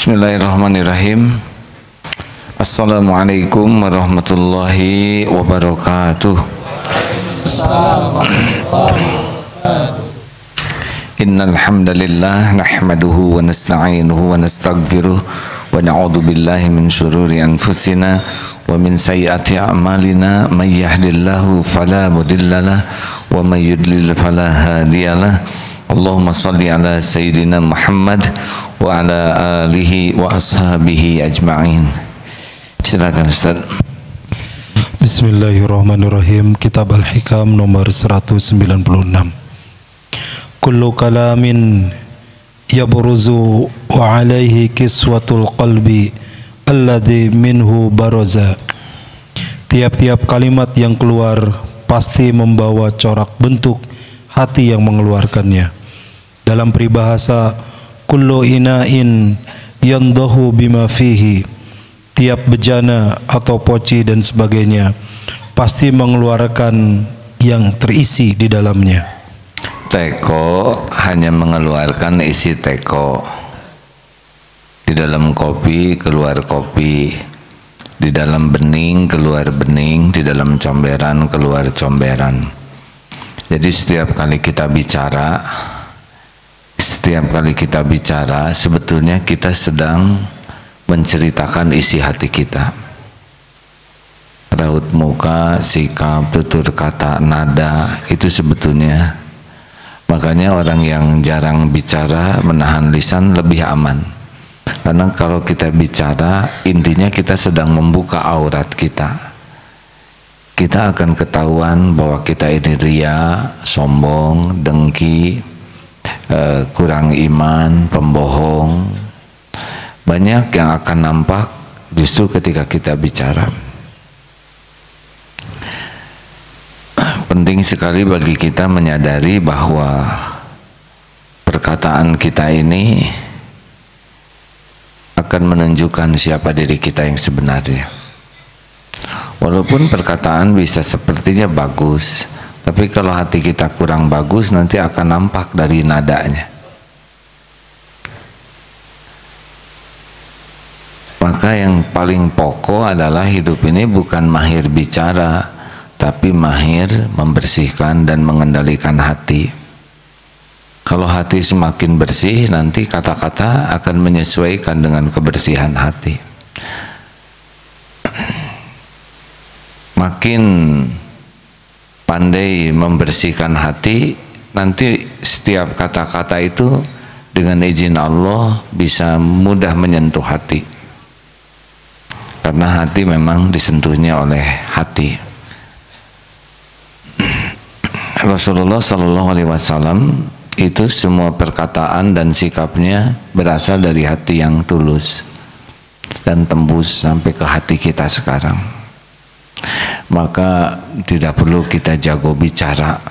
Bismillahirrahmanirrahim. Assalamualaikum warahmatullahi wabarakatuh. Innal hamdalillah nahmaduhu wa nasta'inuhu wa nastaghfiruh wa na'udzu billahi min shururi anfusina wa min sayyiati a'malina may yahdihillahu fala mudhillalah wa may yudlil fala hadiyalah. Allahumma salli ala sayyidina Muhammad wa ala alihi wa ashabihi ajma'in. Silakan Ustaz. Bismillahirrahmanirrahim. Kitab Al-Hikam nomor 196. Kullu kalamin yabruzu wa alaihi kiswatul qalbi alladhi minhu baraza. Tiap-tiap kalimat yang keluar pasti membawa corak bentuk hati yang mengeluarkannya. Dalam peribahasa, kullu ina'in yandahu bima fihi, tiap bejana atau poci dan sebagainya pasti mengeluarkan yang terisi di dalamnya. Teko hanya mengeluarkan isi teko. Di dalam kopi keluar kopi, di dalam bening keluar bening, di dalam comberan keluar comberan. Jadi setiap kali kita bicara, sebetulnya kita sedang menceritakan isi hati kita. Raut muka, sikap, tutur kata, nada, itu sebetulnya. Makanya orang yang jarang bicara, menahan lisan lebih aman. Karena kalau kita bicara, intinya kita sedang membuka aurat kita. Kita akan ketahuan bahwa kita ini ria, sombong, dengki, kurang iman, pembohong. Banyak yang akan nampak justru ketika kita bicara. Penting sekali bagi kita menyadari bahwa perkataan kita ini akan menunjukkan siapa diri kita yang sebenarnya. Walaupun perkataan bisa sepertinya bagus, tapi kalau hati kita kurang bagus nanti akan nampak dari nadanya. Maka yang paling pokok adalah hidup ini bukan mahir bicara, tapi mahir membersihkan dan mengendalikan hati. Kalau hati semakin bersih, nanti kata-kata akan menyesuaikan dengan kebersihan hati. Makin pandai membersihkan hati, nanti setiap kata-kata itu dengan izin Allah bisa mudah menyentuh hati. Karena hati memang disentuhnya oleh hati. Rasulullah SAW itu semua perkataan dan sikapnya berasal dari hati yang tulus dan tembus sampai ke hati kita sekarang. Maka tidak perlu kita jago bicara.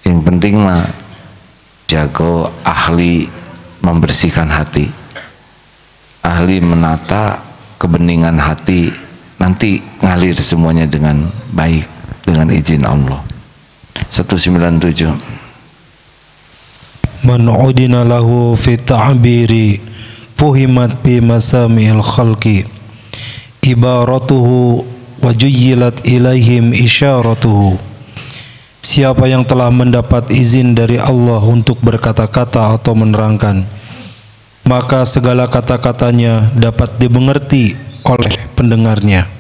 Yang penting mah jago ahli membersihkan hati, ahli menata kebeningan hati, nanti ngalir semuanya dengan baik dengan izin Allah. 197. Man udina lahu fi ta'biri fuhimat bi masami'il khalqi ibaratuhu wa juyyilat ilaihim isyaratuhu. Siapa yang telah mendapat izin dari Allah untuk berkata-kata atau menerangkan, maka segala kata-katanya dapat dimengerti oleh pendengarnya,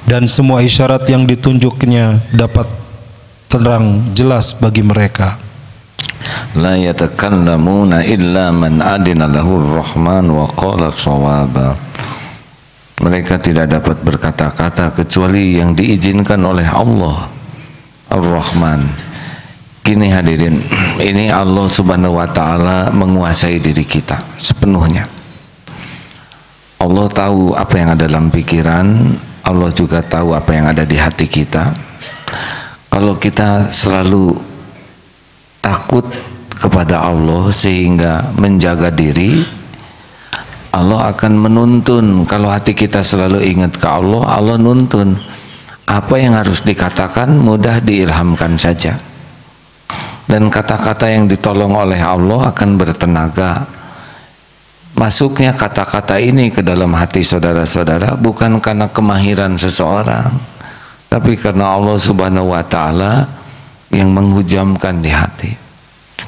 dan semua isyarat yang ditunjuknya dapat terang jelas bagi mereka. La yatakallamuna illa man adina lahu ar-rahman wa qala shawaba. Mereka tidak dapat berkata-kata kecuali yang diizinkan oleh Allah Ar-Rahman. Gini hadirin, ini Allah Subhanahu wa ta'ala menguasai diri kita sepenuhnya. Allah tahu apa yang ada dalam pikiran, Allah juga tahu apa yang ada di hati kita. Kalau kita selalu takut kepada Allah sehingga menjaga diri, Allah akan menuntun. Kalau hati kita selalu ingat ke Allah, Allah nuntun. Apa yang harus dikatakan mudah diilhamkan saja. Dan kata-kata yang ditolong oleh Allah akan bertenaga. masuknya kata-kata ini ke dalam hati saudara-saudara bukan karena kemahiran seseorang, tapi karena Allah Subhanahu wa Ta'ala yang menghujamkan di hati.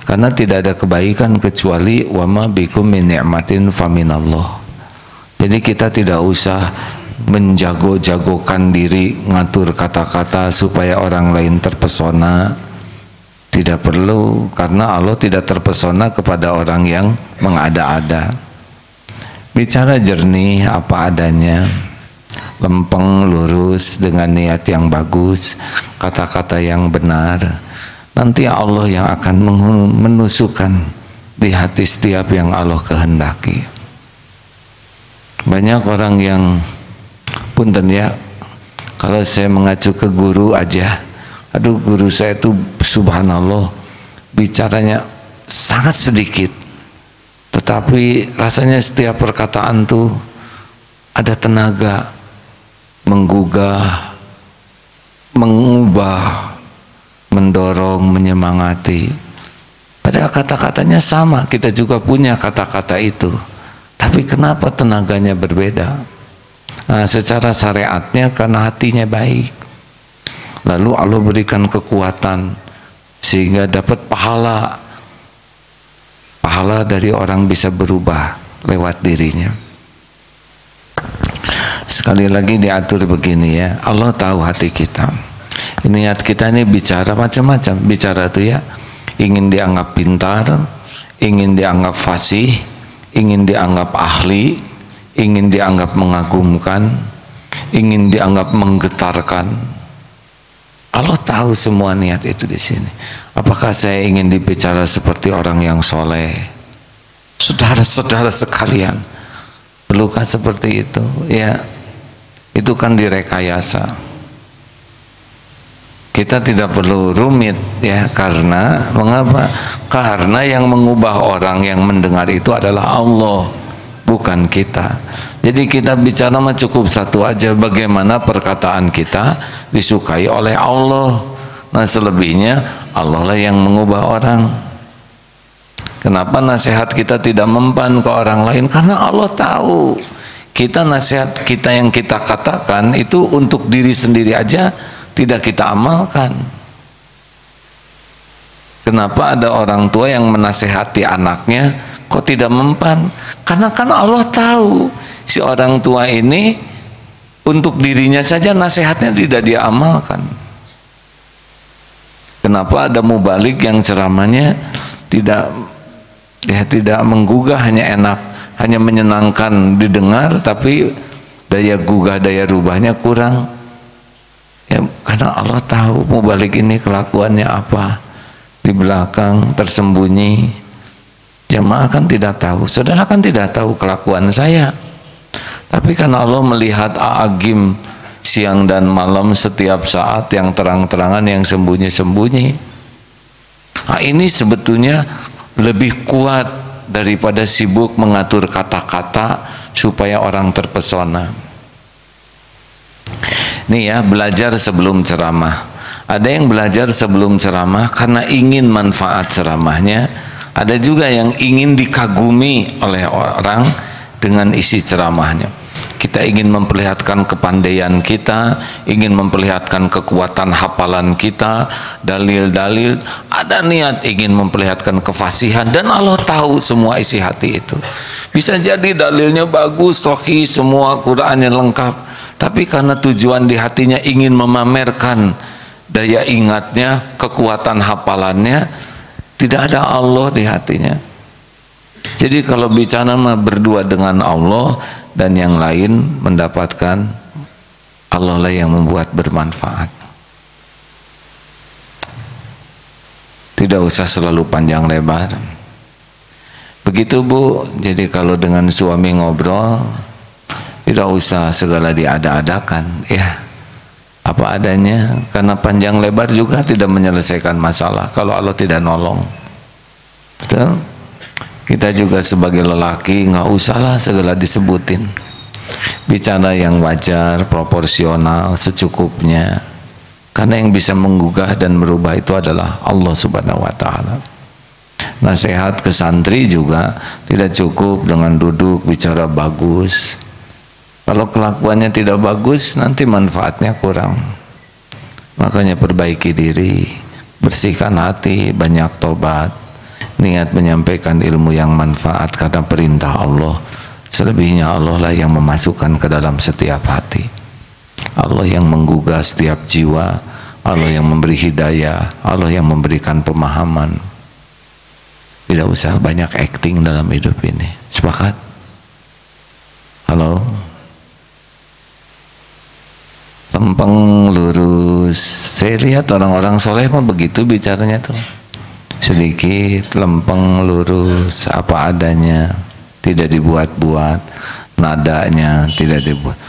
Karena tidak ada kebaikan kecuali wa ma bikum min ni'matin faminallah. Jadi kita tidak usah menjago-jagokan diri ngatur kata-kata supaya orang lain terpesona. Tidak perlu, karena Allah tidak terpesona kepada orang yang mengada-ada. Bicara jernih apa adanya, lempeng lurus dengan niat yang bagus, kata-kata yang benar. Nanti Allah yang akan menusukkan di hati setiap yang Allah kehendaki. Banyak orang yang punten ya, kalau saya mengacu ke guru aja, aduh guru saya itu subhanallah bicaranya sangat sedikit, tetapi rasanya setiap perkataan tuh ada tenaga menggugah, mengubah, mendorong, menyemangati. Padahal kata-katanya sama, kita juga punya kata-kata itu, tapi kenapa tenaganya berbeda? Nah, secara syariatnya karena hatinya baik, lalu Allah berikan kekuatan sehingga dapat pahala dari orang bisa berubah lewat dirinya. Sekali lagi diatur begini ya, Allah tahu hati kita. Niat kita ini bicara macam-macam. Bicara itu ya, ingin dianggap pintar, ingin dianggap fasih, ingin dianggap ahli, ingin dianggap mengagumkan, ingin dianggap menggetarkan. Allah tahu semua niat itu di sini. Apakah saya ingin dibicara seperti orang yang soleh? Saudara-saudara sekalian, perlukah seperti itu? Ya, itu kan direkayasa. Kita tidak perlu rumit ya, karena mengapa? Karena yang mengubah orang yang mendengar itu adalah Allah, bukan kita. Jadi kita bicara mah cukup satu aja, bagaimana perkataan kita disukai oleh Allah. Nah selebihnya Allah lah yang mengubah orang. Kenapa nasihat kita tidak mempan ke orang lain? Karena Allah tahu kita nasihat kita yang kita katakan itu untuk diri sendiri aja tidak kita amalkan. Kenapa ada orang tua yang menasehati anaknya kok tidak mempan? Karena kan Allah tahu si orang tua ini untuk dirinya saja nasihatnya tidak dia amalkan. Kenapa ada mubalik yang ceramahnya tidak menggugah, hanya enak, hanya menyenangkan didengar, tapi daya gugah, daya rubahnya kurang. Ya, karena Allah tahu mubalik ini kelakuannya apa di belakang tersembunyi. Jamaah kan tidak tahu, saudara kan tidak tahu kelakuan saya, tapi karena Allah melihat a'agim siang dan malam, setiap saat, yang terang-terangan, yang sembunyi-sembunyi. Nah, ini sebetulnya lebih kuat daripada sibuk mengatur kata-kata supaya orang terpesona. Nih ya, belajar sebelum ceramah. Ada yang belajar sebelum ceramah karena ingin manfaat ceramahnya. Ada juga yang ingin dikagumi oleh orang dengan isi ceramahnya. Kita ingin memperlihatkan kepandaian kita, ingin memperlihatkan kekuatan hafalan kita, dalil-dalil. Ada niat ingin memperlihatkan kefasihan, dan Allah tahu semua isi hati itu. Bisa jadi dalilnya bagus, sahih, semua Qur'annya lengkap, tapi karena tujuan di hatinya ingin memamerkan daya ingatnya, kekuatan hafalannya, tidak ada Allah di hatinya. Jadi kalau bicara mah berdua dengan Allah, dan yang lain mendapatkan, Allah lah yang membuat bermanfaat. Tidak usah selalu panjang lebar. Begitu Bu, jadi kalau dengan suami ngobrol tidak usah segala diada-adakan ya, apa adanya, karena panjang lebar juga tidak menyelesaikan masalah kalau Allah tidak nolong. Betul? Kita juga sebagai lelaki nggak usahlah segala disebutin, bicara yang wajar, proporsional, secukupnya, karena yang bisa menggugah dan merubah itu adalah Allah Subhanahu wa Ta'ala. Nasihat ke santri juga tidak cukup dengan duduk bicara bagus. Kalau kelakuannya tidak bagus, nanti manfaatnya kurang. Makanya perbaiki diri, bersihkan hati, banyak tobat, niat menyampaikan ilmu yang manfaat karena perintah Allah. Selebihnya Allah lah yang memasukkan ke dalam setiap hati. Allah yang menggugah setiap jiwa, Allah yang memberi hidayah, Allah yang memberikan pemahaman. Tidak usah banyak acting dalam hidup ini. Sepakat? Halo? Lempeng lurus. Saya lihat orang-orang soleh mah begitu bicaranya tuh. Sedikit, lempeng lurus, apa adanya, tidak dibuat-buat, nadanya tidak dibuat.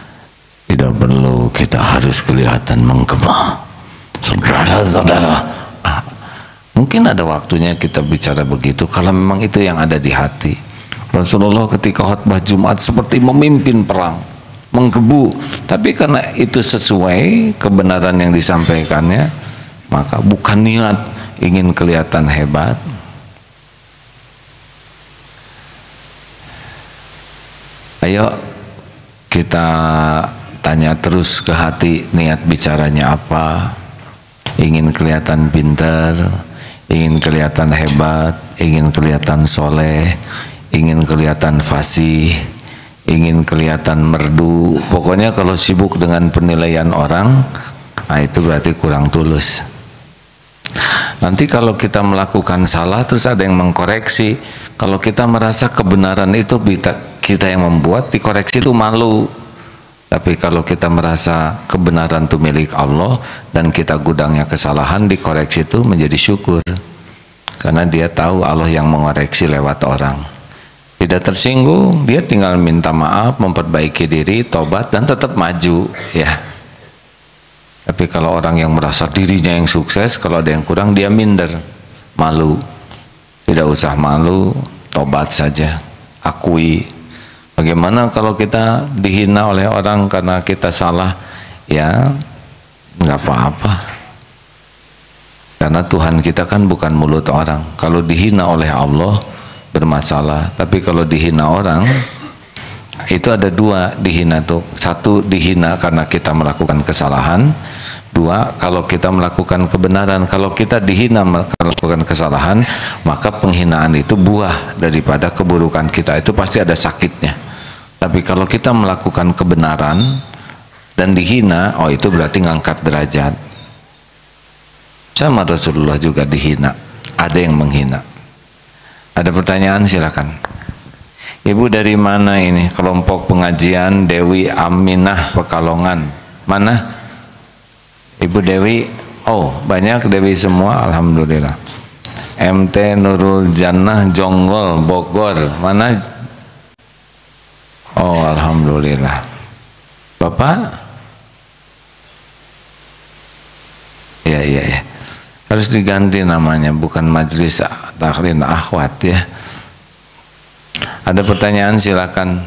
Tidak perlu kita harus kelihatan menggema. Saudara-saudara, mungkin ada waktunya kita bicara begitu kalau memang itu yang ada di hati. Rasulullah ketika khutbah Jumat seperti memimpin perang, menggebu, tapi karena itu sesuai kebenaran yang disampaikannya, maka bukan niat ingin kelihatan hebat. Ayo kita tanya terus ke hati, niat bicaranya apa? Ingin kelihatan pintar, ingin kelihatan hebat, ingin kelihatan soleh, ingin kelihatan fasih, ingin kelihatan merdu. Pokoknya kalau sibuk dengan penilaian orang, nah itu berarti kurang tulus. Nanti kalau kita melakukan salah terus ada yang mengkoreksi, kalau kita merasa kebenaran itu kita yang membuat, dikoreksi itu malu. Tapi kalau kita merasa kebenaran itu milik Allah dan kita gudangnya kesalahan, dikoreksi itu menjadi syukur. Karena dia tahu Allah yang mengoreksi lewat orang. Tidak tersinggung, dia tinggal minta maaf, memperbaiki diri, tobat, dan tetap maju. Ya. Tapi kalau orang yang merasa dirinya yang sukses, kalau ada yang kurang, dia minder, malu. Tidak usah malu, tobat saja, akui. Bagaimana kalau kita dihina oleh orang karena kita salah? Ya, nggak apa-apa. Karena Tuhan kita kan bukan mulut orang. Kalau dihina oleh Allah bermasalah. Tapi kalau dihina orang, itu ada dua dihina tuh. Satu, dihina karena kita melakukan kesalahan. Dua, kalau kita melakukan kebenaran. Kalau kita dihina melakukan kesalahan, maka penghinaan itu buah daripada keburukan kita. Itu pasti ada sakitnya. Tapi kalau kita melakukan kebenaran dan dihina, oh itu berarti ngangkat derajat. Sama Rasulullah juga dihina, ada yang menghina. Ada pertanyaan, silakan. Ibu dari mana ini? Kelompok pengajian Dewi Aminah Pekalongan. Mana? Ibu Dewi. Oh, banyak Dewi semua, alhamdulillah. MT Nurul Jannah Jonggol Bogor. Mana? Oh, alhamdulillah. Bapak? Ya. Harus diganti namanya, bukan Majelis Taklim Akhwat ya. Ada pertanyaan, silakan.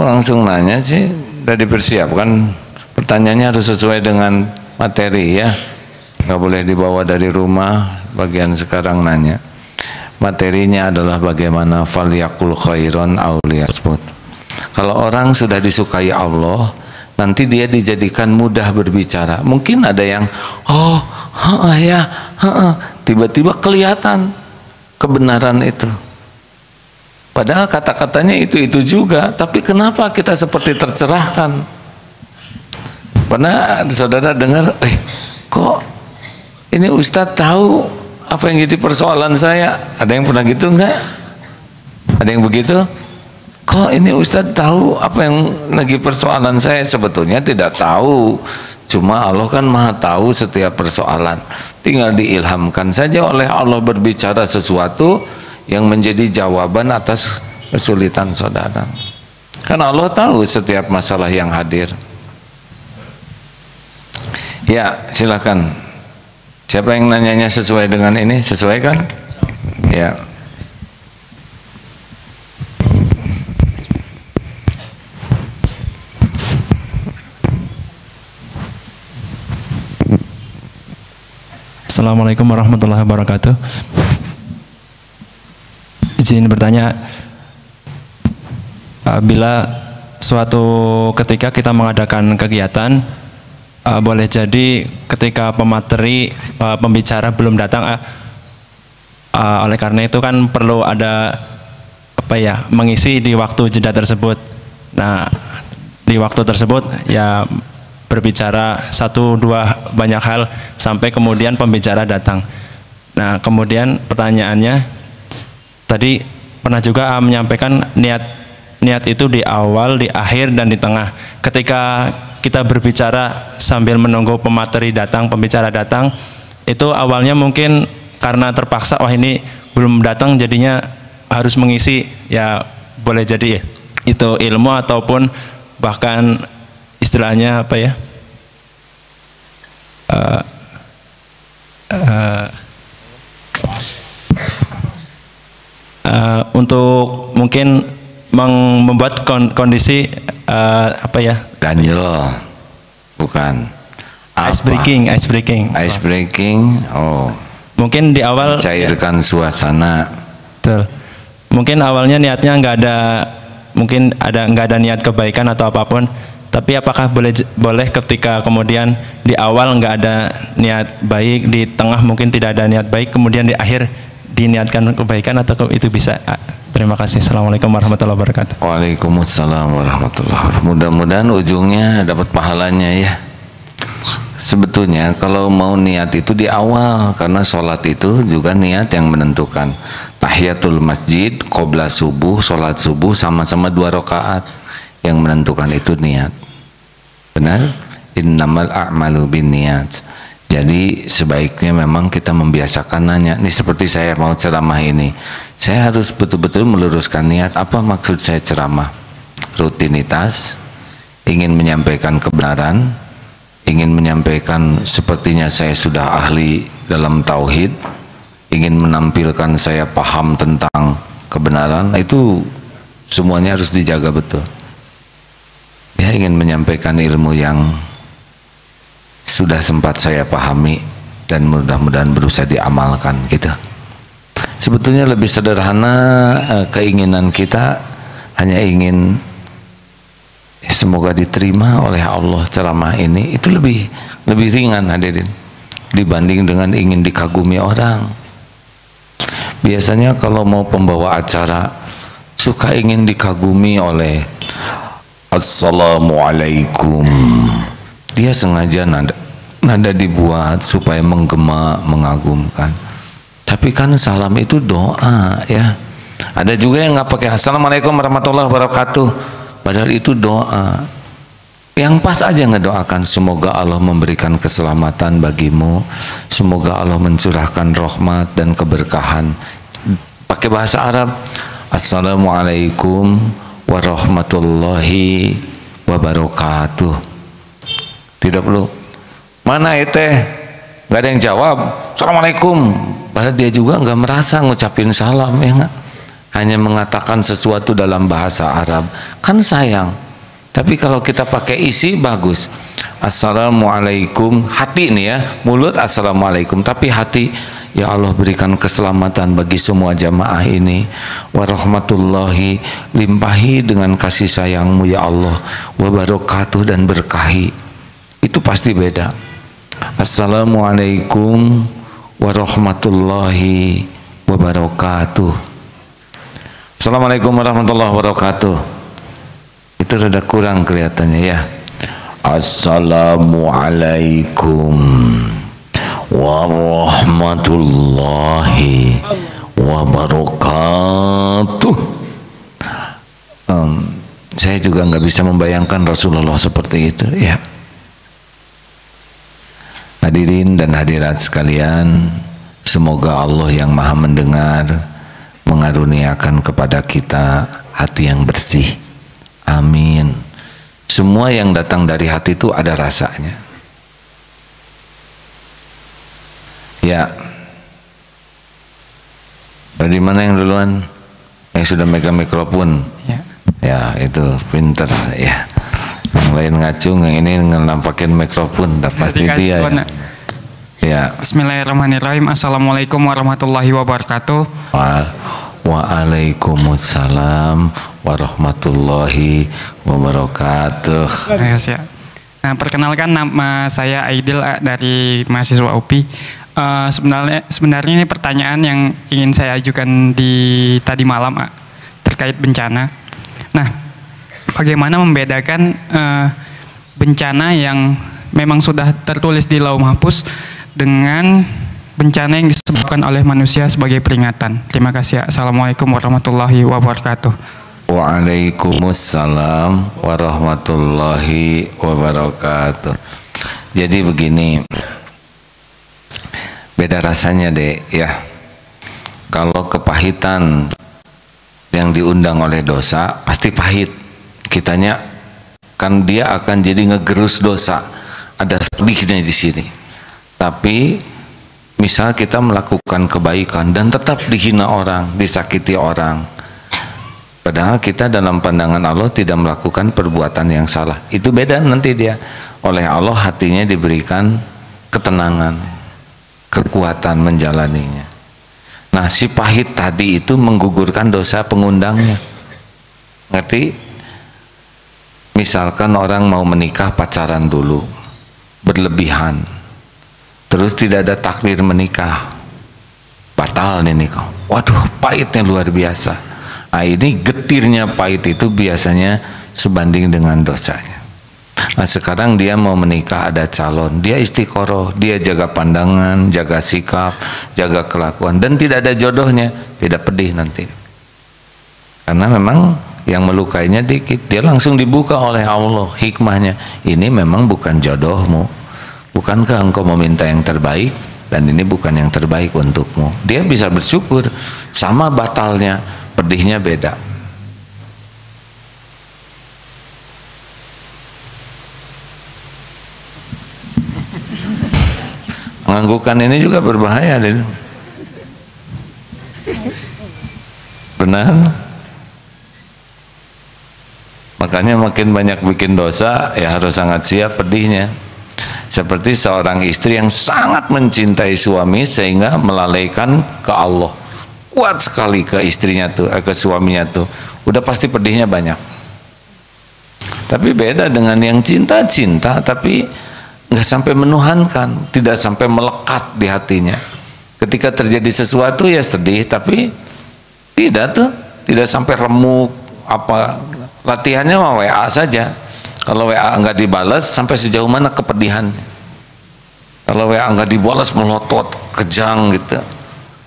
Oh, langsung nanya sih, udah dipersiapkan. Pertanyaannya harus sesuai dengan materi ya. Nggak boleh dibawa dari rumah. Bagian sekarang nanya. Materinya adalah bagaimana falyakul khairon auliyasmut. Kalau orang sudah disukai Allah, nanti dia dijadikan mudah berbicara. Mungkin ada yang tiba-tiba kelihatan kebenaran itu. Padahal kata-katanya itu juga, tapi kenapa kita seperti tercerahkan? Pernah saudara dengar, kok ini Ustadz tahu apa yang jadi persoalan saya? Ada yang pernah gitu enggak? Ada yang begitu? Kok ini Ustadz tahu apa yang lagi persoalan saya? Sebetulnya tidak tahu, cuma Allah kan maha tahu setiap persoalan. Tinggal diilhamkan saja oleh Allah berbicara sesuatu yang menjadi jawaban atas kesulitan saudara. Karena Allah tahu setiap masalah yang hadir. Ya, silakan. Siapa yang nanyanya sesuai dengan ini? Sesuai kan? Ya. Assalamualaikum warahmatullahi wabarakatuh. Izin bertanya, bila suatu ketika kita mengadakan kegiatan, boleh jadi ketika pemateri pembicara belum datang, oleh karena itu kan perlu ada mengisi di waktu jeda tersebut. Nah, di waktu tersebut ya berbicara 1-2 banyak hal sampai kemudian pembicara datang. Nah, kemudian pertanyaannya tadi pernah juga menyampaikan niat itu di awal, di akhir, dan di tengah. Ketika kita berbicara sambil menunggu pemateri datang, pembicara datang, itu awalnya mungkin karena terpaksa, wah ini belum datang jadinya harus mengisi, ya boleh jadi itu ilmu ataupun bahkan istilahnya apa ya, untuk mungkin membuat kondisi apa ya, Daniel bukan ice breaking. Oh, mungkin di awal cairkan suasana. Betul. Mungkin awalnya niatnya nggak ada niat kebaikan atau apapun, tapi apakah boleh ketika kemudian di awal nggak ada niat baik, di tengah mungkin tidak ada niat baik, kemudian di akhir diniatkan kebaikan, atau itu bisa? Terima kasih. Assalamualaikum warahmatullahi wabarakatuh. Waalaikumsalam warahmatullahi wabarakatuh. Mudah-mudahan ujungnya dapat pahalanya ya. Sebetulnya kalau mau niat itu di awal, karena sholat itu juga niat yang menentukan. Tahiyatul masjid, qobla subuh, sholat subuh sama-sama 2 rakaat. Yang menentukan itu niat. Benar? Innamal a'malu binniyat. Jadi sebaiknya memang kita membiasakan nanya. Ini seperti saya mau ceramah ini, saya harus betul-betul meluruskan niat. Apa maksud saya ceramah? Rutinitas, ingin menyampaikan kebenaran, ingin menyampaikan sepertinya saya sudah ahli dalam tauhid, ingin menampilkan saya paham tentang kebenaran. Itu semuanya harus dijaga betul. Ya, ingin menyampaikan ilmu yang sudah sempat saya pahami dan mudah-mudahan berusaha diamalkan gitu. Sebetulnya lebih sederhana, keinginan kita hanya ingin semoga diterima oleh Allah ceramah ini. Itu lebih ringan hadirin dibanding dengan ingin dikagumi orang. Biasanya kalau mau pembawa acara suka ingin dikagumi oleh Assalamualaikum. Dia sengaja nada dibuat supaya menggema, mengagumkan. Tapi kan salam itu doa ya. Ada juga yang nggak pakai Assalamualaikum warahmatullahi wabarakatuh, padahal itu doa. Yang pas aja ngedoakan semoga Allah memberikan keselamatan bagimu, semoga Allah mencurahkan rahmat dan keberkahan. Pakai bahasa Arab, Assalamualaikum warahmatullahi wabarakatuh. Tidak perlu mana itu, nggak ada yang jawab Assalamualaikum, padahal dia juga nggak merasa ngucapin salam ya nggak? Hanya mengatakan sesuatu dalam bahasa Arab, kan sayang. Tapi kalau kita pakai isi bagus, Assalamualaikum, hati nih ya, mulut Assalamualaikum, tapi hati, ya Allah berikan keselamatan bagi semua jamaah ini, warahmatullahi, limpahi dengan kasih sayangmu ya Allah, wabarakatuh, dan berkahi. Itu pasti beda. Assalamualaikum warahmatullahi wabarakatuh. Assalamualaikum warahmatullahi wabarakatuh. Itu rada kurang kelihatannya ya. Assalamualaikum warahmatullahi wabarakatuh. Saya juga nggak bisa membayangkan Rasulullah seperti itu ya. Hadirin dan hadirat sekalian, semoga Allah yang maha mendengar mengaruniakan kepada kita hati yang bersih. Amin. Semua yang datang dari hati itu ada rasanya. Ya. Dari mana yang duluan? Yang sudah megang mikrofon. Ya. Ya, itu pinter ya. Yang lain ngacung, yang ini ngelampakin mikrofon, udah pasti dia ya. Ya. Bismillahirrahmanirrahim. Assalamualaikum warahmatullahi wabarakatuh. Waalaikumsalam warahmatullahi wabarakatuh. Nah, perkenalkan, nama saya Aidil dari mahasiswa UPI. Sebenarnya ini pertanyaan yang ingin saya ajukan tadi malam terkait bencana. Nah, bagaimana membedakan bencana yang memang sudah tertulis di Lauh Mahfuz dengan bencana yang disebabkan oleh manusia sebagai peringatan? Terima kasih. Assalamualaikum warahmatullahi wabarakatuh. Waalaikumsalam warahmatullahi wabarakatuh. Jadi begini, beda rasanya deh ya. Kalau kepahitan yang diundang oleh dosa pasti pahit. Kitanya kan dia akan jadi ngegerus dosa. Ada pedihnya di sini. Tapi misal kita melakukan kebaikan dan tetap dihina orang, disakiti orang, padahal kita dalam pandangan Allah tidak melakukan perbuatan yang salah, itu beda nanti dia. Oleh Allah hatinya diberikan ketenangan, kekuatan menjalaninya. Nah, si pahit tadi itu menggugurkan dosa pengundangnya. Ngerti? Misalkan orang mau menikah pacaran dulu, berlebihan, terus tidak ada takdir menikah, batal nih nikah. Waduh, pahitnya luar biasa. Nah, ini getirnya pahit itu biasanya sebanding dengan dosanya. Nah, sekarang dia mau menikah, ada calon, dia istiqoroh, dia jaga pandangan, jaga sikap, jaga kelakuan, dan tidak ada jodohnya, tidak pedih nanti. Karena memang yang melukainya dikit, dia langsung dibuka oleh Allah hikmahnya. Ini memang bukan jodohmu. Bukankah engkau meminta yang terbaik, dan ini bukan yang terbaik untukmu. Dia bisa bersyukur, sama batalnya, pedihnya beda. Menganggukkan ini juga berbahaya, Den. Benar? Makanya makin banyak bikin dosa, ya harus sangat siap pedihnya. Seperti seorang istri yang sangat mencintai suami sehingga melalaikan ke Allah, kuat sekali ke istrinya tuh, ke suaminya tuh, udah pasti pedihnya banyak. Tapi beda dengan yang cinta-cinta tapi nggak sampai menuhankan, tidak sampai melekat di hatinya. Ketika terjadi sesuatu ya sedih, tapi tidak sampai remuk. Apa latihannya mah WA saja. Kalau WA nggak dibalas, sampai sejauh mana kepedihan? Kalau WA nggak dibalas, melotot, kejang gitu.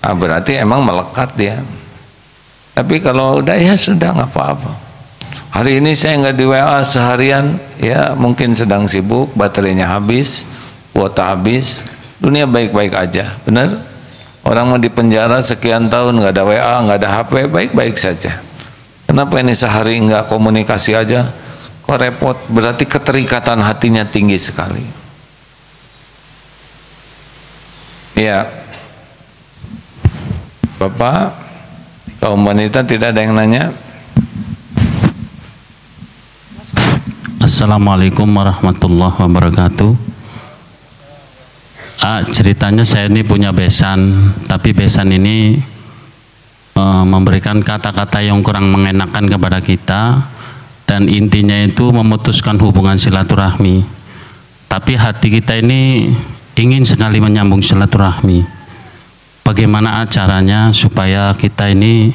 Nah, berarti emang melekat dia. Tapi kalau udah ya sudah, nggak apa-apa. Hari ini saya nggak di WA seharian, ya mungkin sedang sibuk, baterainya habis, kuota habis, dunia baik-baik aja, benar? Orang mau di penjara sekian tahun nggak ada WA, nggak ada HP, baik-baik saja. Kenapa ini sehari nggak komunikasi aja? Kok repot? Berarti keterikatan hatinya tinggi sekali. Ya, Bapak, kaum wanita tidak ada yang nanya? Assalamualaikum warahmatullahi wabarakatuh. Ceritanya saya ini punya besan, tapi besan ini memberikan kata-kata yang kurang mengenakan kepada kita. Dan intinya itu memutuskan hubungan silaturahmi. Tapi hati kita ini ingin sekali menyambung silaturahmi. Bagaimana caranya supaya kita ini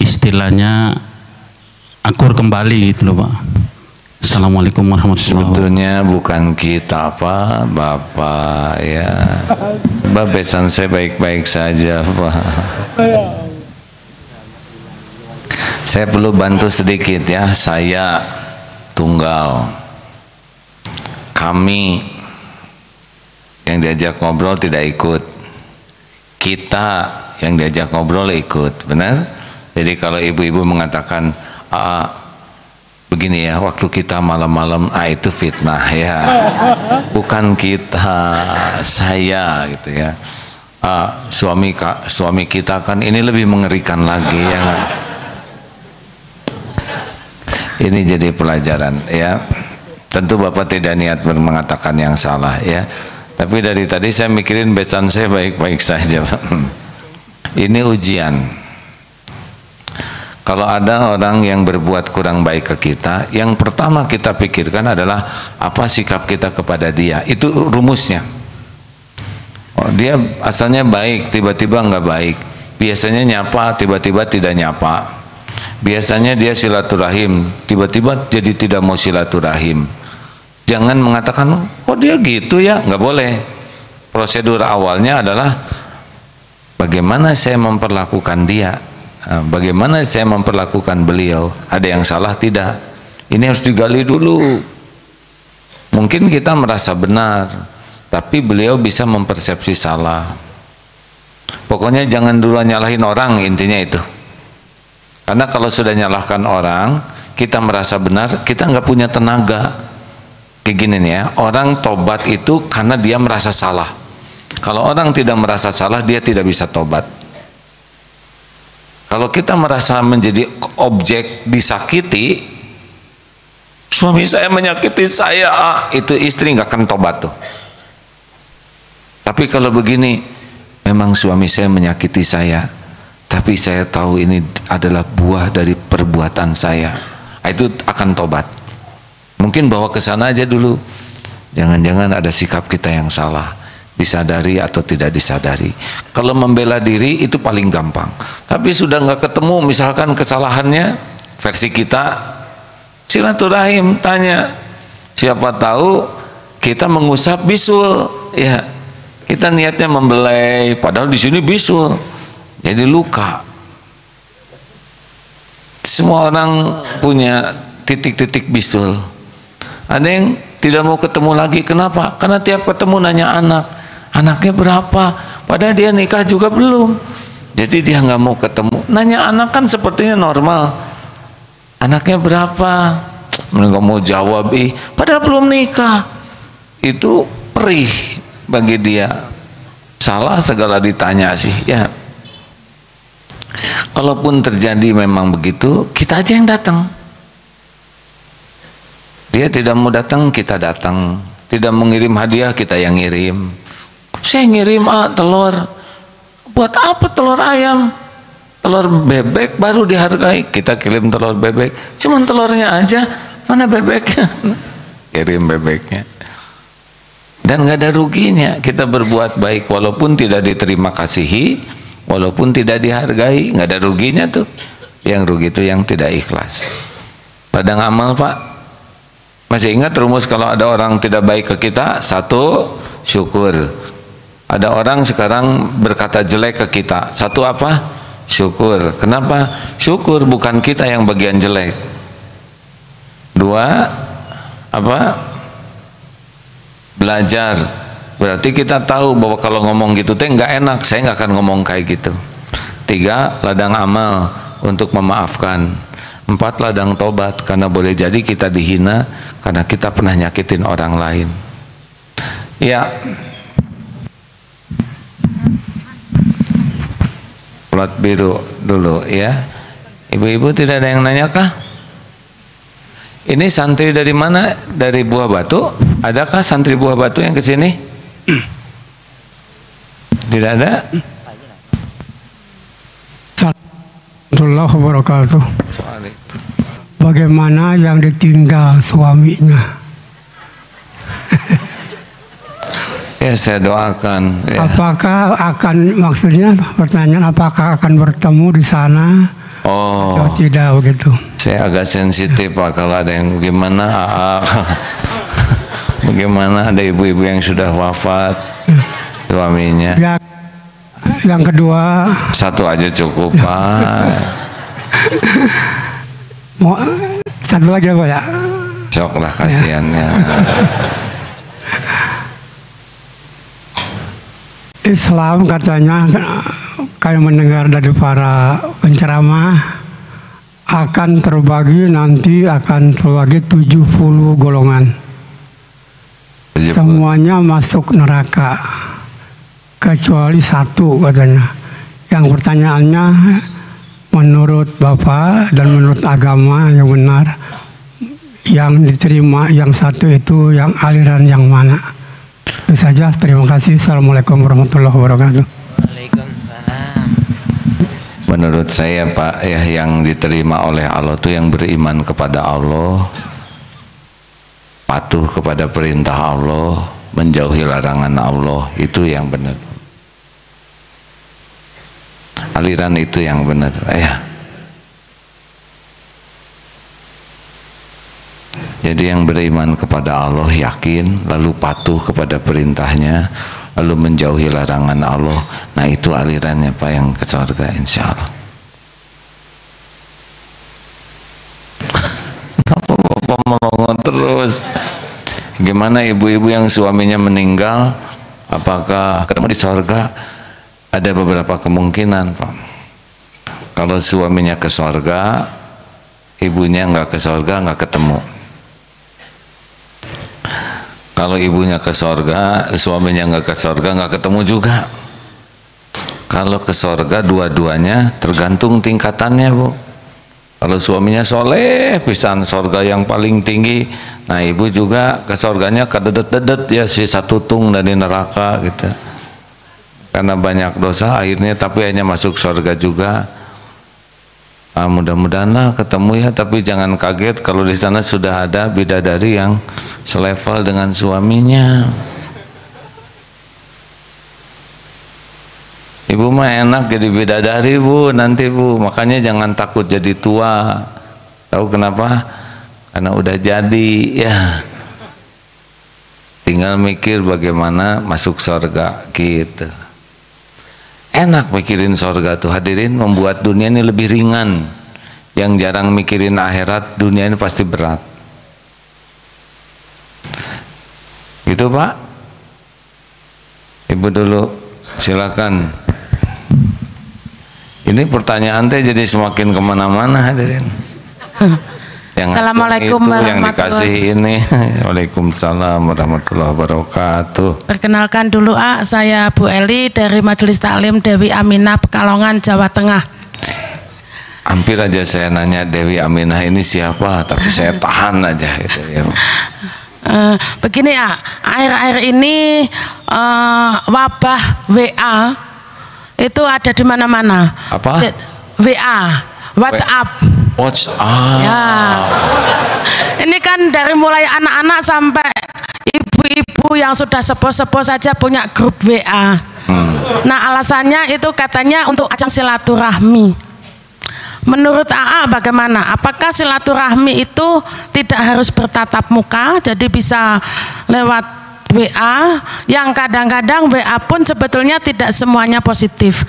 istilahnya akur kembali gitu loh Pak. Assalamualaikum warahmatullahi wabarakatuh. Sebetulnya bukan kita Pak, Bapak ya. Besan saya baik-baik saja Pak. Saya perlu bantu sedikit ya. Saya tunggal, kami yang diajak ngobrol tidak ikut, kita yang diajak ngobrol ikut, benar? Jadi kalau ibu-ibu mengatakan begini ya, waktu kita malam-malam, itu fitnah ya. Bukan kita, saya gitu ya. Suami kita kan ini lebih mengerikan lagi ya. Ini jadi pelajaran ya. Tentu Bapak tidak niat mengatakan yang salah ya. Tapi dari tadi saya mikirin besan saya baik-baik saja. Ini ujian. Kalau ada orang yang berbuat kurang baik ke kita, yang pertama kita pikirkan adalah apa sikap kita kepada dia. Itu rumusnya. Oh, dia asalnya baik, tiba-tiba nggak baik. Biasanya nyapa, tiba-tiba tidak nyapa. Biasanya dia silaturahim, tiba-tiba jadi tidak mau silaturahim. Jangan mengatakan, kok dia gitu ya, nggak boleh. Prosedur awalnya adalah bagaimana saya memperlakukan dia, bagaimana saya memperlakukan beliau. Ada yang salah tidak? Ini harus digali dulu. Mungkin kita merasa benar, tapi beliau bisa mempersepsi salah. Pokoknya jangan duluan nyalahin orang, intinya itu. Karena kalau sudah nyalahkan orang, kita merasa benar, kita nggak punya tenaga. Kayak gini nih ya, orang tobat itu karena dia merasa salah. Kalau orang tidak merasa salah, dia tidak bisa tobat. Kalau kita merasa menjadi objek disakiti, suami saya menyakiti saya, itu istri nggak akan tobat tuh. Tapi kalau begini, memang suami saya menyakiti saya, tapi saya tahu ini adalah buah dari perbuatan saya, itu akan tobat. Mungkin bawa ke sana aja dulu. Jangan-jangan ada sikap kita yang salah, disadari atau tidak disadari. Kalau membela diri itu paling gampang. Tapi sudah nggak ketemu misalkan kesalahannya, versi kita, silaturahim, tanya. Siapa tahu kita mengusap bisul, ya. Kita niatnya membelai, padahal di sini bisul, jadi luka. Semua orang punya titik-titik bisul. Ada yang tidak mau ketemu lagi, kenapa? Karena tiap ketemu nanya anak, anaknya berapa? Padahal dia nikah juga belum. Jadi dia nggak mau ketemu. Nanya anak kan sepertinya normal. Anaknya berapa? Mereka mau jawab, padahal belum nikah. Itu perih bagi dia. Salah segala ditanya sih, ya. Kalaupun terjadi memang begitu, kita aja yang datang. Dia tidak mau datang, kita datang. Tidak mengirim hadiah, kita yang ngirim. Saya ngirim telur. Buat apa telur ayam? Telur bebek baru dihargai. Kita kirim telur bebek. Cuman telurnya aja, mana bebeknya? Kirim bebeknya. Dan nggak ada ruginya kita berbuat baik, walaupun tidak diterima kasihi, walaupun tidak dihargai, nggak ada ruginya tuh. Yang rugi itu yang tidak ikhlas. Ladang amal, Pak. Masih ingat rumus kalau ada orang tidak baik ke kita? Satu, syukur. Ada orang sekarang berkata jelek ke kita. Satu apa? Syukur. Kenapa? Syukur, bukan kita yang bagian jelek. Dua, apa? Belajar. Berarti kita tahu bahwa kalau ngomong gitu teh nggak enak, saya nggak akan ngomong kayak gitu. Tiga, ladang amal untuk memaafkan. Empat, ladang tobat, karena boleh jadi kita dihina karena kita pernah nyakitin orang lain. Ya, plat biru dulu ya. Ibu-ibu tidak ada yang nanya kah? Ini santri dari mana? Dari Buah Batu? Adakah santri Buah Batu yang ke sini? Tidak ada? Assalamualaikum warahmatullahi wabarakatuh. Bagaimana yang ditinggal suaminya? Ya, saya doakan ya. Apakah akan, maksudnya pertanyaan, apakah akan bertemu di sana? Oh, atau tidak begitu? Saya agak sensitif, Pak, kalau ada yang gimana, bagaimana ada ibu-ibu yang sudah wafat suaminya. Yang kedua, satu aja cukup, Pak. mau satu lagi apa ya? Sok lah, kasihannya. Islam katanya, kayak mendengar dari para penceramah, akan terbagi nanti, akan terbagi 70 golongan. 70. Semuanya masuk neraka kecuali satu katanya. Yang pertanyaannya, menurut Bapak dan menurut agama yang benar, yang diterima yang satu itu yang aliran yang mana? Itu saja. Terima kasih. Assalamualaikum warahmatullahi wabarakatuh. Waalaikumsalam. Menurut saya Pak, ya, yang diterima oleh Allah itu yang beriman kepada Allah, patuh kepada perintah Allah, menjauhi larangan Allah, itu yang benar. Aliran itu yang benar, ya. Jadi yang beriman kepada Allah yakin, lalu patuh kepada perintahnya, lalu menjauhi larangan Allah. Nah itu alirannya Pak yang ke surga insya Allah. Kenapa Bapak melongo terus? Gimana ibu-ibu yang suaminya meninggal, apakah ketemu di surga? Ada beberapa kemungkinan Pak. Kalau suaminya ke surga, ibunya nggak ke surga, nggak ketemu. Kalau ibunya ke sorga, suaminya nggak ke sorga, nggak ketemu juga. Kalau ke sorga dua-duanya tergantung tingkatannya Bu. Kalau suaminya soleh, pisan sorga yang paling tinggi, nah ibu juga ke sorganya kededet-dedet ya, si satutung dari neraka gitu. Karena banyak dosa akhirnya, tapi hanya masuk sorga juga. Ah, mudah-mudahan lah ketemu ya, tapi jangan kaget kalau di sana sudah ada bidadari yang selevel dengan suaminya. Ibu mah enak jadi bidadari Bu, nanti Bu, makanya jangan takut jadi tua. Tahu kenapa? Karena udah jadi ya. Tinggal mikir bagaimana masuk surga gitu. Enak mikirin surga tuh hadirin, membuat dunia ini lebih ringan. Yang jarang mikirin akhirat, dunia ini pasti berat. Gitu Pak. Ibu dulu silakan. Ini pertanyaan teh jadi semakin kemana-mana hadirin. Yang Assalamualaikum yang dikasih warahmatullahi ini. Waalaikumsalam warahmatullahi wabarakatuh. Perkenalkan dulu saya Bu Eli dari Majelis Taklim Dewi Aminah Pekalongan, Jawa Tengah. Hampir aja saya nanya Dewi Aminah ini siapa, tapi saya tahan aja gitu ya. Begini ya, akhir-akhir ini wabah WA itu ada di mana-mana. Apa? WA, WhatsApp. Ya. Ini kan dari mulai anak-anak sampai ibu-ibu yang sudah sepuh-sepuh saja punya grup WA. Nah, alasannya itu katanya untuk ajang silaturahmi. Menurut AA bagaimana? Apakah silaturahmi itu tidak harus bertatap muka, jadi bisa lewat WA, yang kadang-kadang WA pun sebetulnya tidak semuanya positif,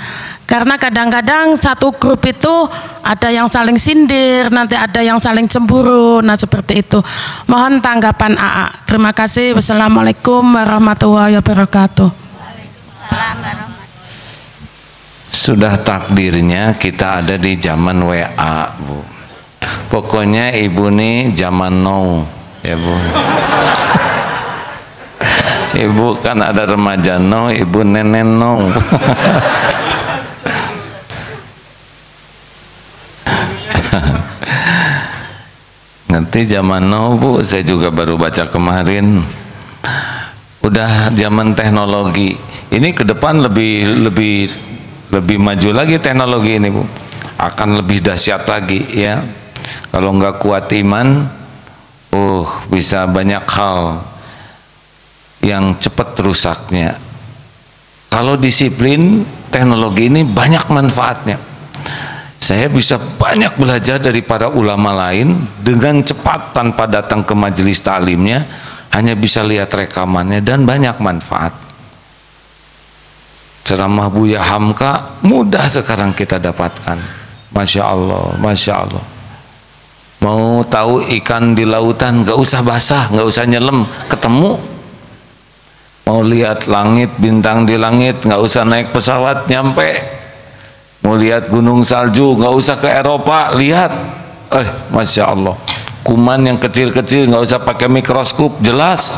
karena kadang-kadang satu grup itu ada yang saling sindir, nanti ada yang saling cemburu. Nah seperti itu, mohon tanggapan AA. Terima kasih. Wassalamualaikum warahmatullahi wabarakatuh. Sudah takdirnya kita ada di zaman WA Bu. Pokoknya ibu nih zaman now ya Bu. Ibu kan ada remaja no, ibu nenek no. Ngerti zaman now Bu, saya juga baru baca kemarin. Udah zaman teknologi. Ini ke depan lebih maju lagi teknologi ini Bu. Akan lebih dahsyat lagi ya. Kalau nggak kuat iman, bisa banyak hal yang cepat rusaknya. Kalau disiplin, teknologi ini banyak manfaatnya. Saya bisa banyak belajar dari para ulama lain dengan cepat tanpa datang ke majelis taklimnya, hanya bisa lihat rekamannya dan banyak manfaat. Ceramah Buya Hamka mudah sekarang kita dapatkan. Masya Allah, Masya Allah. Mau tahu ikan di lautan, gak usah basah, gak usah nyelam, ketemu. Mau lihat langit, bintang di langit, nggak usah naik pesawat nyampe. Mau lihat gunung salju, nggak usah ke Eropa, lihat. Masya Allah. Kuman yang kecil-kecil nggak usah pakai mikroskop, jelas.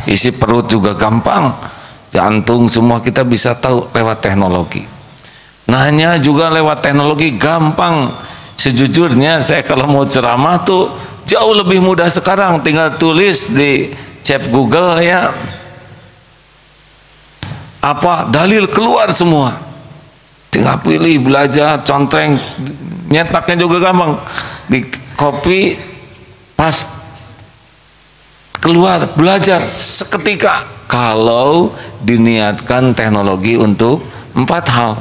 Isi perut juga gampang, jantung semua kita bisa tahu lewat teknologi. Nanya juga lewat teknologi gampang. Sejujurnya saya kalau mau ceramah tuh jauh lebih mudah sekarang, tinggal tulis di chat Google ya, apa dalil keluar semua, tinggal pilih, belajar, contreng, nyetaknya juga gampang, di copy, pas keluar, belajar seketika. Kalau diniatkan teknologi untuk 4 hal,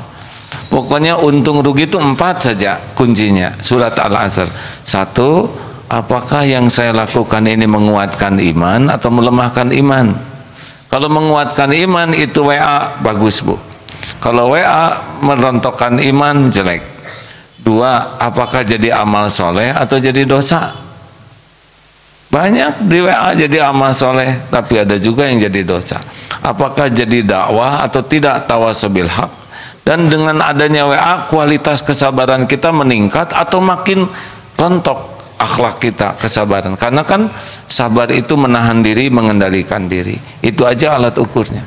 pokoknya untung rugi itu 4 saja kuncinya. Surat Al-Asr. 1, apakah yang saya lakukan ini menguatkan iman atau melemahkan iman? Kalau menguatkan iman itu WA, bagus Bu. Kalau WA merontokkan iman, jelek. 2, apakah jadi amal soleh atau jadi dosa? Banyak di WA jadi amal soleh, tapi ada juga yang jadi dosa. Apakah jadi dakwah atau tidak, tawasobil haq? Dan dengan adanya WA, kualitas kesabaran kita meningkat atau makin rontok akhlak kita, kesabaran. Karena kan sabar itu menahan diri, mengendalikan diri. Itu aja alat ukurnya.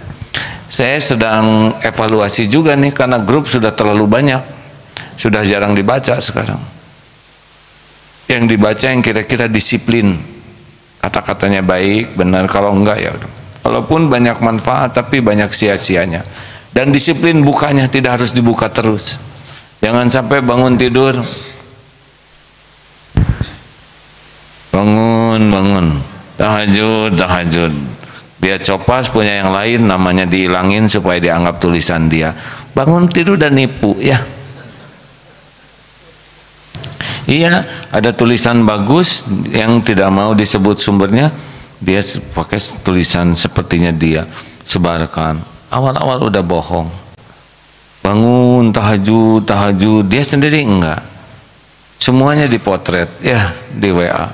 Saya sedang evaluasi juga nih, karena grup sudah terlalu banyak, sudah jarang dibaca sekarang. Yang dibaca yang kira-kira disiplin, kata-katanya baik, benar. Kalau enggak ya udah. Walaupun banyak manfaat tapi banyak sia-sianya. Dan disiplin bukanya tidak harus dibuka terus. Jangan sampai bangun tidur, bangun tahajud, dia copas punya yang lain, namanya dihilangin supaya dianggap tulisan dia. Bangun tidur dan nipu ya. Iya, ada tulisan bagus yang tidak mau disebut sumbernya, dia pakai tulisan sepertinya dia, sebarkan. Awal-awal udah bohong. Bangun tahajud, dia sendiri enggak. Semuanya dipotret ya di WA.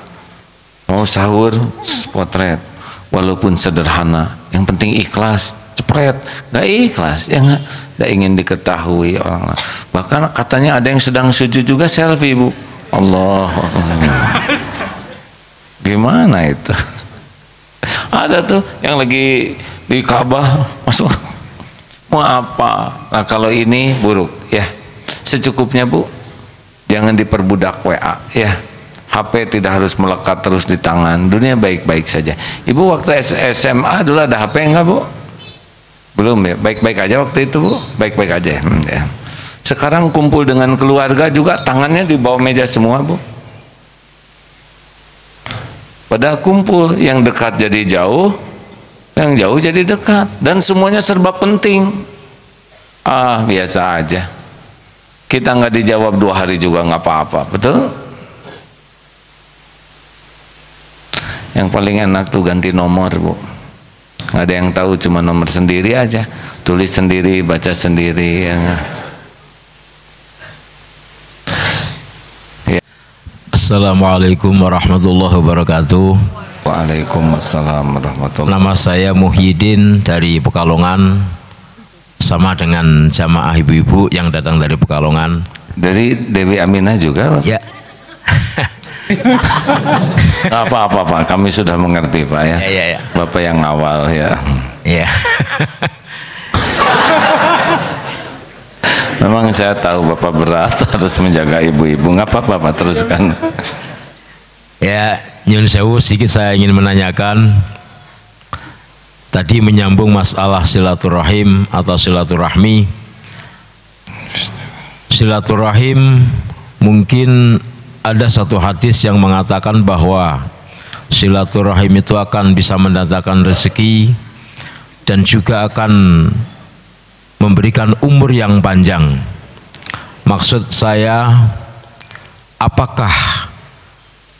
Mau sahur, potret. Walaupun sederhana, yang penting ikhlas, cepret. Enggak ikhlas, ya enggak ingin diketahui orang lain. Bahkan katanya ada yang sedang sujud juga selfie, Bu. Allah, gimana itu? Ada tuh yang lagi di Ka'bah masuk, mau apa? Nah kalau ini buruk ya, secukupnya Bu, jangan diperbudak WA ya. HP tidak harus melekat terus di tangan, dunia baik-baik saja. Ibu waktu SMA dulu ada HP enggak Bu? Belum ya, baik-baik aja waktu itu Bu, baik-baik aja ya. Sekarang kumpul dengan keluarga juga tangannya di bawah meja semua Bu. Padahal kumpul, yang dekat jadi jauh, yang jauh jadi dekat, dan semuanya serba penting. Biasa aja. Kita nggak dijawab 2 hari juga nggak apa-apa, betul? Yang paling enak tuh ganti nomor Bu. Nggak ada yang tahu, cuma nomor sendiri aja, tulis sendiri, baca sendiri ya. Assalamualaikum warahmatullahi wabarakatuh. Waalaikumsalam warahmatullahi wabarakatuh. Nama saya Muhyiddin dari Pekalongan, sama dengan jamaah ibu-ibu yang datang dari Pekalongan. Dari Dewi Aminah juga Pak? Ya. Apa-apa Pak, kami sudah mengerti Pak ya. Ya. Bapak yang awal ya. Ya. Memang saya tahu Bapak berat harus menjaga ibu-ibu. Nggak apa-apa Pak, teruskan. Ya, nyun sewu, sedikit saya ingin menanyakan. Tadi menyambung masalah silaturahim atau silaturahmi. Silaturahim, mungkin ada satu hadis yang mengatakan bahwa silaturahim itu akan bisa mendatangkan rezeki dan juga akan memberikan umur yang panjang. Maksud saya, apakah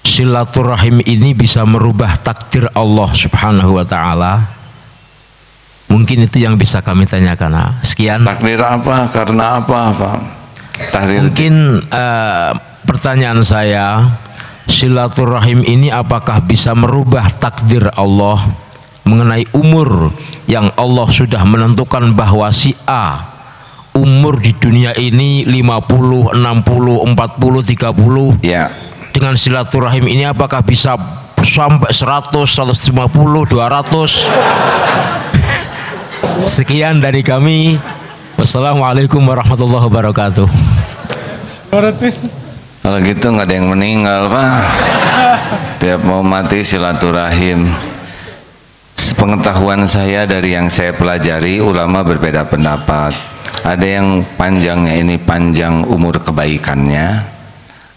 silaturahim ini bisa merubah takdir Allah Subhanahu wa taala? Mungkin itu yang bisa kami tanyakan. Sekian. Takdir apa? Karena apa Pak? Mungkin pertanyaan saya, silaturahim ini apakah bisa merubah takdir Allah mengenai umur yang Allah sudah menentukan bahwa si A umur di dunia ini 50, 60, 40, 30 ya. Dengan silaturahim ini apakah bisa sampai 100, 150, 200? Sekian dari kami. Wassalamualaikum warahmatullahi wabarakatuh. Kalau gitu nggak ada yang meninggal Pak. Tiap mau mati silaturahim. sepengetahuan saya dari yang saya pelajari, ulama berbeda pendapat. Ada yang panjangnya ini panjang umur kebaikannya,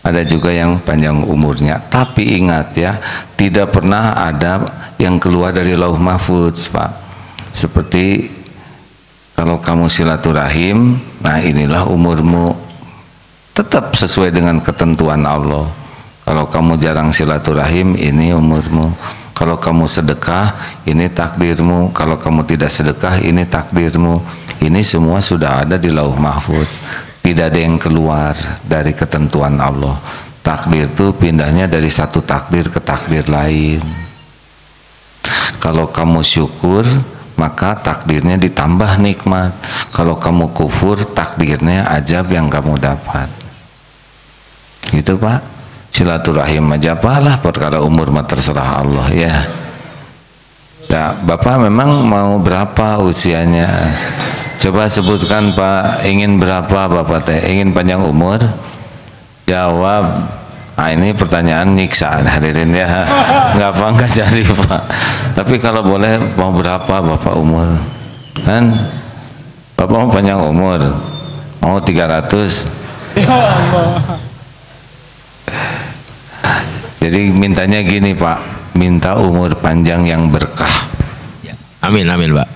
ada juga yang panjang umurnya. Tapi ingat ya, tidak pernah ada yang keluar dari Lauh Mahfudz, Pak. Seperti kalau kamu silaturahim, nah inilah umurmu, tetap sesuai dengan ketentuan Allah. Kalau kamu jarang silaturahim, ini umurmu. Kalau kamu sedekah, ini takdirmu. Kalau kamu tidak sedekah, ini takdirmu. Ini semua sudah ada di Lauh Mahfudz. Tidak ada yang keluar dari ketentuan Allah. Takdir itu pindahnya dari satu takdir ke takdir lain. Kalau kamu syukur, maka takdirnya ditambah nikmat. Kalau kamu kufur, takdirnya azab yang kamu dapat. Gitu, Pak. Silaturahim aja apalah, perkara umur mah terserah Allah ya. Ya, Bapak memang mau berapa usianya? Coba sebutkan, Pak, ingin berapa Bapak teh? Ingin panjang umur? Jawab. Ah, ini pertanyaan nyiksa hadirin ya. Nggak jadi, Pak. Tapi kalau boleh, mau berapa Bapak umur? Kan? Bapak mau panjang umur? Mau 300? Ya Allah. Jadi mintanya gini, Pak, minta umur panjang yang berkah. Amin, amin, Pak.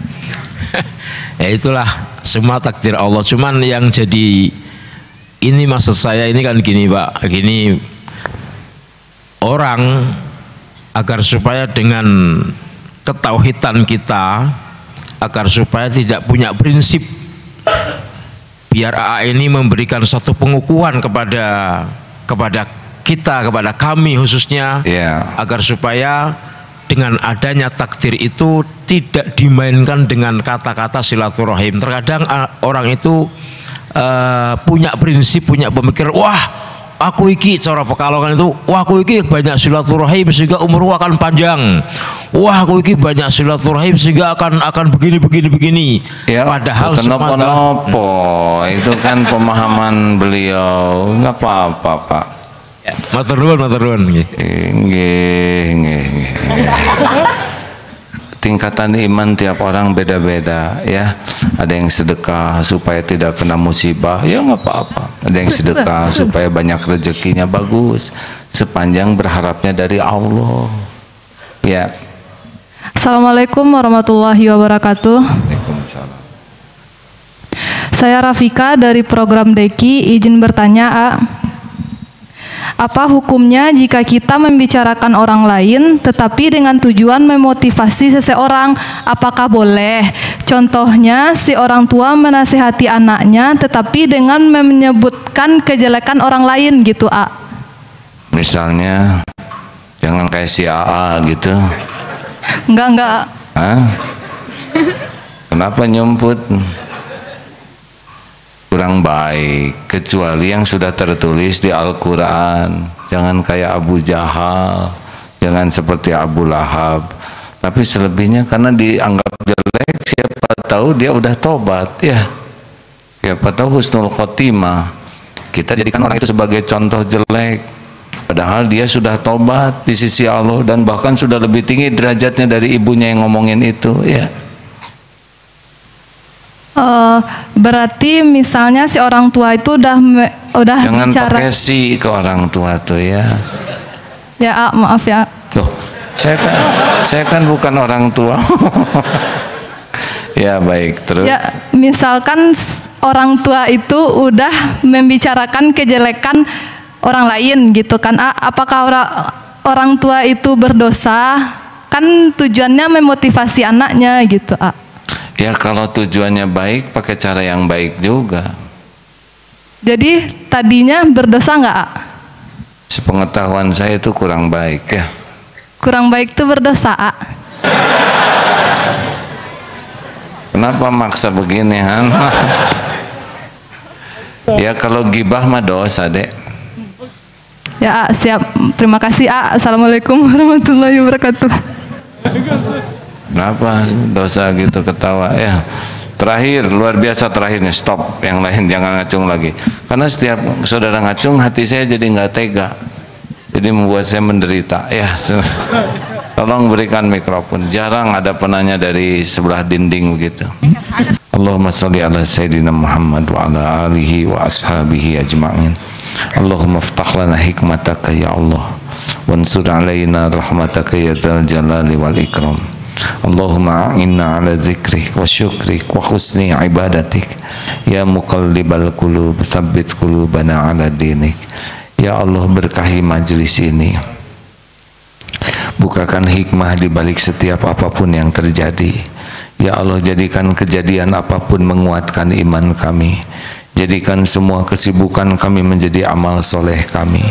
Ya itulah semua takdir Allah. Cuman yang jadi ini maksud saya ini kan gini, Pak, gini, orang agar supaya dengan ketauhidan kita, agar supaya tidak punya prinsip, biar AA ini memberikan satu pengukuhan kepada kita, kepada kami khususnya, agar supaya dengan adanya takdir itu tidak dimainkan dengan kata-kata silaturahim. Terkadang orang itu punya prinsip, punya pemikiran, wah aku iki, cara Pekalongan itu, wah aku iki banyak silaturahim sehingga umurku akan panjang, wah aku iki banyak silaturahim sehingga akan begini. Ya, padahal nopo itu kan pemahaman beliau, nggak apa-apa, Pak. Matur nuwun nggih. Tingkatan iman tiap orang beda-beda ya. Ada yang sedekah supaya tidak kena musibah, ya nggak apa-apa. Ada yang sedekah supaya banyak rezekinya, bagus. Sepanjang berharapnya dari Allah. Ya. Assalamualaikum warahmatullahi wabarakatuh. Waalaikumsalam. Saya Rafika dari program Deki, izin bertanya, A. Apa hukumnya jika kita membicarakan orang lain tetapi dengan tujuan memotivasi seseorang? Apakah boleh? Contohnya, si orang tua menasihati anaknya tetapi dengan menyebutkan kejelekan orang lain gitu, A. Misalnya, jangan kayak si AA gitu. Enggak. Hah? Kenapa nyumput? Kurang baik, kecuali yang sudah tertulis di Al-Quran. Jangan kayak Abu Jahal, jangan seperti Abu Lahab. Tapi selebihnya karena dianggap jelek, siapa tahu dia udah tobat ya. Siapa tahu husnul khotimah. Kita jadikan orang itu sebagai contoh jelek, padahal dia sudah tobat di sisi Allah dan bahkan sudah lebih tinggi derajatnya dari ibunya yang ngomongin itu ya. Berarti misalnya si orang tua itu udah jangan bicara. Pakai si ke orang tua tuh ya. Ya, maaf ya. Loh, saya kan bukan orang tua. Ya baik, terus. Ya, misalkan orang tua itu udah membicarakan kejelekan orang lain gitu kan, apakah orang tua itu berdosa? Kan tujuannya memotivasi anaknya gitu, A. Ya kalau tujuannya baik, pakai cara yang baik juga. Jadi tadinya berdosa nggak, A? Sepengetahuan saya itu kurang baik ya. Kurang baik itu berdosa, A. Kenapa maksa begini, Han? Ya kalau gibah mah dosa, Dek. Ya, A, siap. Terima kasih, A. Assalamualaikum warahmatullahi wabarakatuh. Kenapa dosa gitu ketawa ya? Terakhir, luar biasa terakhirnya, stop. Yang lain jangan ngacung lagi. Karena setiap saudara ngacung, hati saya jadi nggak tega. Jadi membuat saya menderita. Ya. Tolong berikan mikrofon. Jarang ada penanya dari sebelah dinding begitu. Allahumma sholli ala sayyidina Muhammad wa ala alihi wa ashabihi ajma'in. Allahumma iftah lana hikmataka ya Allah, wansur alaina rahmataka ya dzal jalali wal ikram. Allahumma a'inna ala zikrik wa syukrik wa husni ibadatik ya muqallibal qulub tsabbit qulubana ala dinik. Ya Allah, berkahi majelis ini, bukakan hikmah di balik setiap apapun yang terjadi. Ya Allah, jadikan kejadian apapun menguatkan iman kami. Jadikan semua kesibukan kami menjadi amal soleh kami.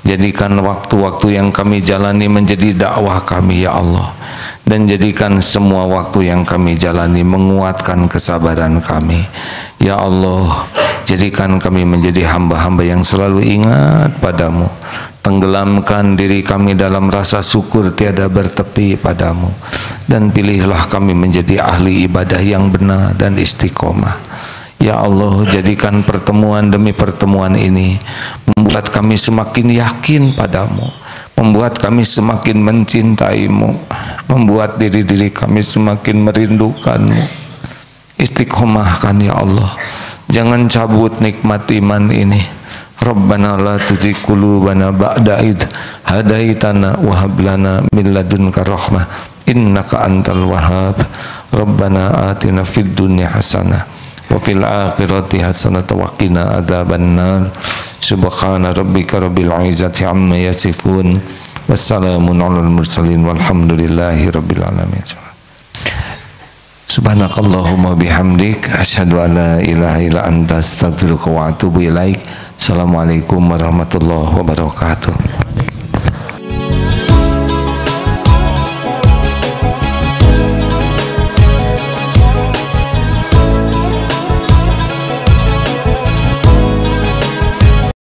Jadikan waktu-waktu yang kami jalani menjadi dakwah kami ya Allah. Dan jadikan semua waktu yang kami jalani menguatkan kesabaran kami. Ya Allah, jadikan kami menjadi hamba-hamba yang selalu ingat padamu. Tenggelamkan diri kami dalam rasa syukur tiada bertepi padamu. Dan pilihlah kami menjadi ahli ibadah yang benar dan istiqomah. Ya Allah, jadikan pertemuan demi pertemuan ini membuat kami semakin yakin padamu, membuat kami semakin mencintaimu, membuat diri-diri kami semakin merindukanmu. Istiqomahkan ya Allah, jangan cabut nikmat iman ini. Rabbana la tuzigh qulubana ba'da id hadaitana wa hab lana min ladunka rahmah innaka antal wahhab. Rabbana atina fid dunya hasanah wa fil akhirati hasanatan wa qina adzabannar. Subhana rabbika rabbil izzati amma yasifun wassalamun alal mursalin walhamdulillahi rabbil alamin. Subhanakallahumma bihamdik asyhadu an la ilaha illa anta astaghfiruka wa atubu ilaik. Assalamualaikum warahmatullahi wabarakatuh.